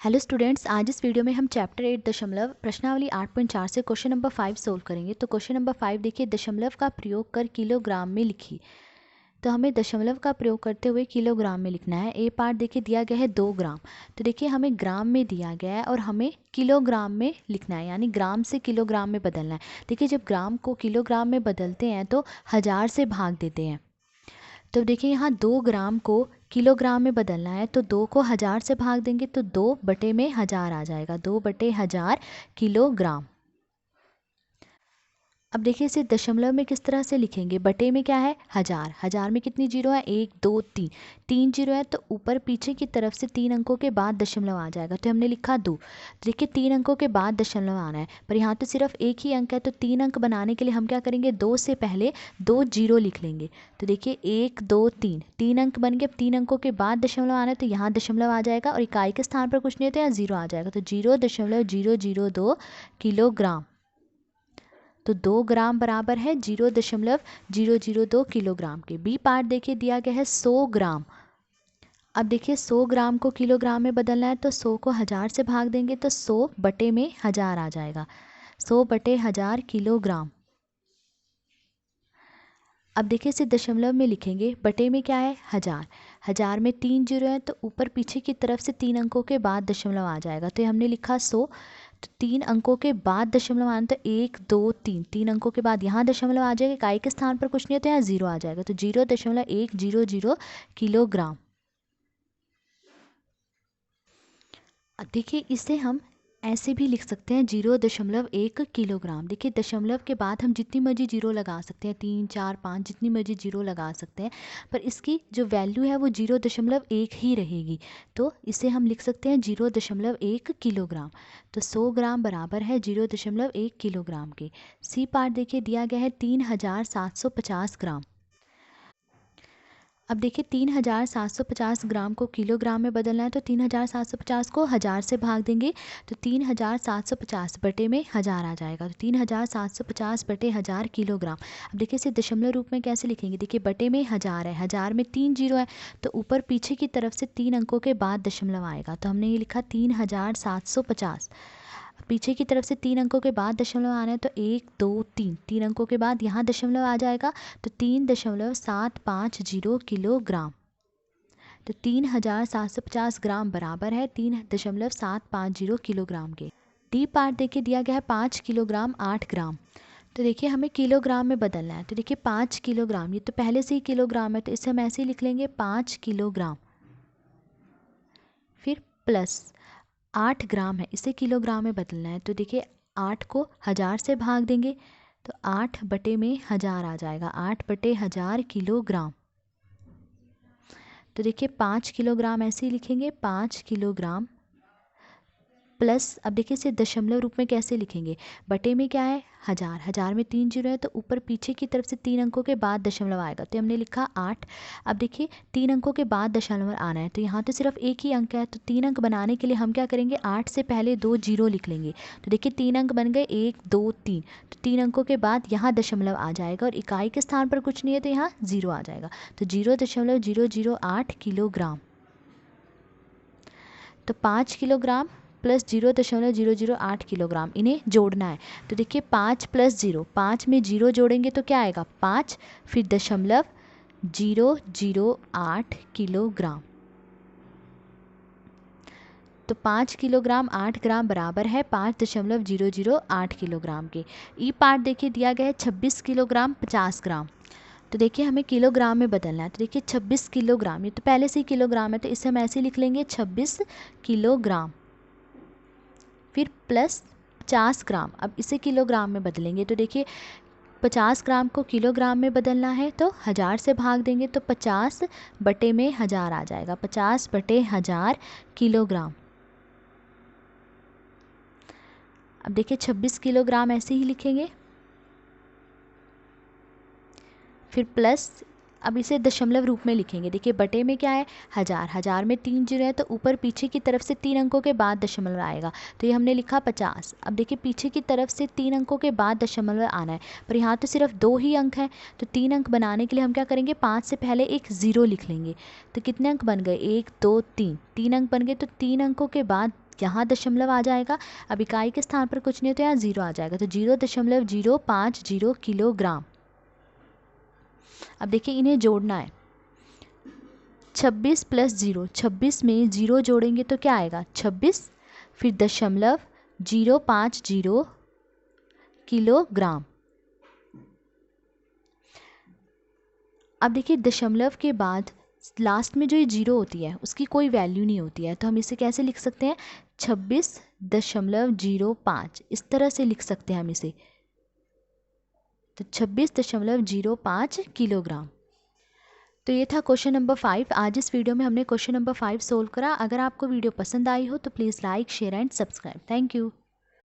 Hello students, आज इस video में हम चैप्टर 8 दशमलव प्रश्नावली 8.4 से क्वेश्चन नंबर 5 सोल्व करेंगे। तो क्वेश्चन नंबर 5 देखिए, दशमलव का प्रयोग कर किलोग्राम में लिखिए। तो हमें दशमलव का प्रयोग करते हुए किलोग्राम में लिखना है। ए पार्ट देखिए दिया गया है 2 ग्राम। तो देखिए हमें ग्राम में दिया गया है और हमें किलोग्राम में लिखना है, यानी ग्राम से किलोग्राम में बदलना है। देखिए जब ग्राम को किलोग्राम में बदलते हैं तो 1000 से भाग देते हैं। तो देखिए यहाँ 2 ग्राम को किलोग्राम में बदलना है, तो 2 को 1000 से भाग देंगे तो 2 बटे में 1000 आ जाएगा। 2 बटे 1000 किलोग्राम। अब देखिए इसे दशमलव में किस तरह से लिखेंगे। बटे में क्या है, 1000। 1000 में कितनी जीरो है, 1 2 3। 3 जीरो है तो ऊपर पीछे की तरफ से 3 अंकों के बाद दशमलव आ जाएगा, तो हमने लिखा 2। देखिए 3 अंकों के बाद दशमलव आना है, पर यहाँ तो सिर्फ एक ही अंक है, तो 3 अंक बनाने के लिए हम क्या करेंगे, 2 से पहले 2 जीरो लिख लेंगे। तो देखिए 1 2 3, 3 अंक बन गए। अब 3 अंकों के बाद दशमलव आना है, तो यहाँ दशमलव आ जाएगा और इकाई के स्थान पर कुछ नहीं होता, यहाँ 0 आ जाएगा। तो 0.002 किलोग्राम। तो 2 ग्राम बराबर है 0.002 किलोग्राम के। बी पार्ट देखिए दिया गया है 100 ग्राम। अब देखिए 100 ग्राम को किलोग्राम में बदलना है, तो 100 को 1000 से भाग देंगे तो 100 बटे में 1000 आ जाएगा। 100 बटे 1000 किलोग्राम। अब देखिए इसे दशमलव में लिखेंगे। बटे में क्या है, 1000। 1000 में 3 जीरो है तो ऊपर पीछे की तरफ से 3 अंकों के बाद दशमलव आ जाएगा, तो हमने लिखा 100। तो 3 अंकों के बाद दशमलव आना, तो 1 2 3, 3 अंकों के बाद यहाँ दशमलव आ जाएगा। इकाई के स्थान पर कुछ नहीं होता, यहाँ 0 आ जाएगा। तो 0.100 किलोग्राम। देखिए इसे हम ऐसे भी लिख सकते हैं, 0.1 किलोग्राम। देखिए दशमलव के बाद हम जितनी मर्जी जीरो लगा सकते हैं, 3 4 5 जितनी मर्जी जीरो लगा सकते हैं, पर इसकी जो वैल्यू है वो 0.1 ही रहेगी। तो इसे हम लिख सकते हैं 0.1 किलोग्राम। तो 100 ग्राम बराबर है 0.1 किलोग्राम के। सी पार्ट देखिए दिया गया है 3750 ग्राम। अब देखिए 3750 ग्राम को किलोग्राम में बदलना है, तो 3750 को 1000 से भाग देंगे तो 3750 बटे में 1000 आ जाएगा। तो 3750 बटे 1000 किलोग्राम। अब देखिए इसे दशमलव रूप में कैसे लिखेंगे। देखिए बटे में 1000 है, 1000 में 3 जीरो है तो ऊपर पीछे की तरफ से 3 अंकों के बाद दशमलव आएगा, तो हमने ये लिखा 3750। पीछे की तरफ से 3 अंकों के बाद दशमलव आना है, तो 1 2 3, 3 अंकों के बाद यहाँ दशमलव आ जाएगा, तो 3.750 किलोग्राम। तो 3750 ग्राम बराबर है 3.750 किलोग्राम के। डी पार्ट देखिए दिया गया है 5 किलोग्राम 8 ग्राम। तो देखिए हमें किलोग्राम में बदलना है, तो देखिए 5 किलोग्राम, ये तो पहले से ही किलोग्राम है तो इसे हम ऐसे ही लिख लेंगे 5 किलोग्राम। फिर प्लस 8 ग्राम है, इसे किलोग्राम में बदलना है, तो देखिए 8 को 1000 से भाग देंगे तो 8 बटे में 1000 आ जाएगा। 8 बटे 1000 किलोग्राम। तो देखिए 5 किलोग्राम ऐसे ही लिखेंगे, 5 किलोग्राम प्लस, अब देखिए इसे दशमलव रूप में कैसे लिखेंगे। बटे में क्या है, 1000। 1000 में 3 जीरो है तो ऊपर पीछे की तरफ से 3 अंकों के बाद दशमलव आएगा, तो हमने लिखा 8। अब देखिए 3 अंकों के बाद दशमलव आना है, तो यहाँ तो सिर्फ एक ही अंक है, तो 3 अंक बनाने के लिए हम क्या करेंगे, 8 से पहले 2 जीरो लिख लेंगे। तो देखिए 3 अंक बन गए, 1 2 3। तो 3 अंकों के बाद यहाँ दशमलव आ जाएगा और इकाई के स्थान पर कुछ नहीं है तो यहाँ 0 आ जाएगा। तो 0.008 किलोग्राम। तो 5 किलोग्राम प्लस 0.008 किलोग्राम, इन्हें जोड़ना है। तो देखिए 5 प्लस 0, 5 में 0 जोड़ेंगे तो क्या आएगा, 5, फिर दशमलव 008 किलोग्राम। तो 5 किलोग्राम 8 ग्राम बराबर है 5.008 किलोग्राम के। ई पार्ट देखिए दिया गया है 26 किलोग्राम 50 ग्राम। तो देखिए हमें किलोग्राम में बदलना है, तो देखिए 26 किलोग्राम, ये तो पहले से ही किलोग्राम है तो इसे हम ऐसे लिख लेंगे 26 किलोग्राम। फिर प्लस 50 ग्राम, अब इसे किलोग्राम में बदलेंगे, तो देखिए 50 ग्राम को किलोग्राम में बदलना है तो 1000 से भाग देंगे तो 50 बटे में 1000 आ जाएगा। 50 बटे 1000 किलोग्राम। अब देखिए 26 किलोग्राम ऐसे ही लिखेंगे, फिर प्लस, अब इसे दशमलव रूप में लिखेंगे। देखिए बटे में क्या है, 1000। 1000 में 3 जीरो है तो ऊपर पीछे की तरफ से 3 अंकों के बाद दशमलव आएगा, तो ये हमने लिखा 50। अब देखिए पीछे की तरफ से 3 अंकों के बाद दशमलव आना है, पर यहाँ तो सिर्फ 2 ही अंक हैं, तो 3 अंक बनाने के लिए हम क्या करेंगे, 5 से पहले एक 0 लिख लेंगे। तो कितने अंक बन गए, 1 2 3, 3 अंक बन गए, तो 3 अंकों के बाद यहाँ दशमलव आ जाएगा। अब इकाई के स्थान पर कुछ नहीं है तो यहाँ 0 आ जाएगा, तो 0.050 किलोग्राम। अब देखिए इन्हें जोड़ना है। 26 + 0, 26 में 0 जोड़ेंगे तो क्या आएगा 26, फिर 0.050 किलोग्राम। अब देखिए दशमलव के बाद लास्ट में जो ये 0 होती है उसकी कोई वैल्यू नहीं होती है, तो हम इसे कैसे लिख सकते हैं 26.05, इस तरह से लिख सकते हैं हम इसे, तो 26.05 किलोग्राम। तो ये था क्वेश्चन नंबर 5। आज इस वीडियो में हमने क्वेश्चन नंबर 5 सोल्व करा। अगर आपको वीडियो पसंद आई हो तो please like, share and subscribe. Thank you.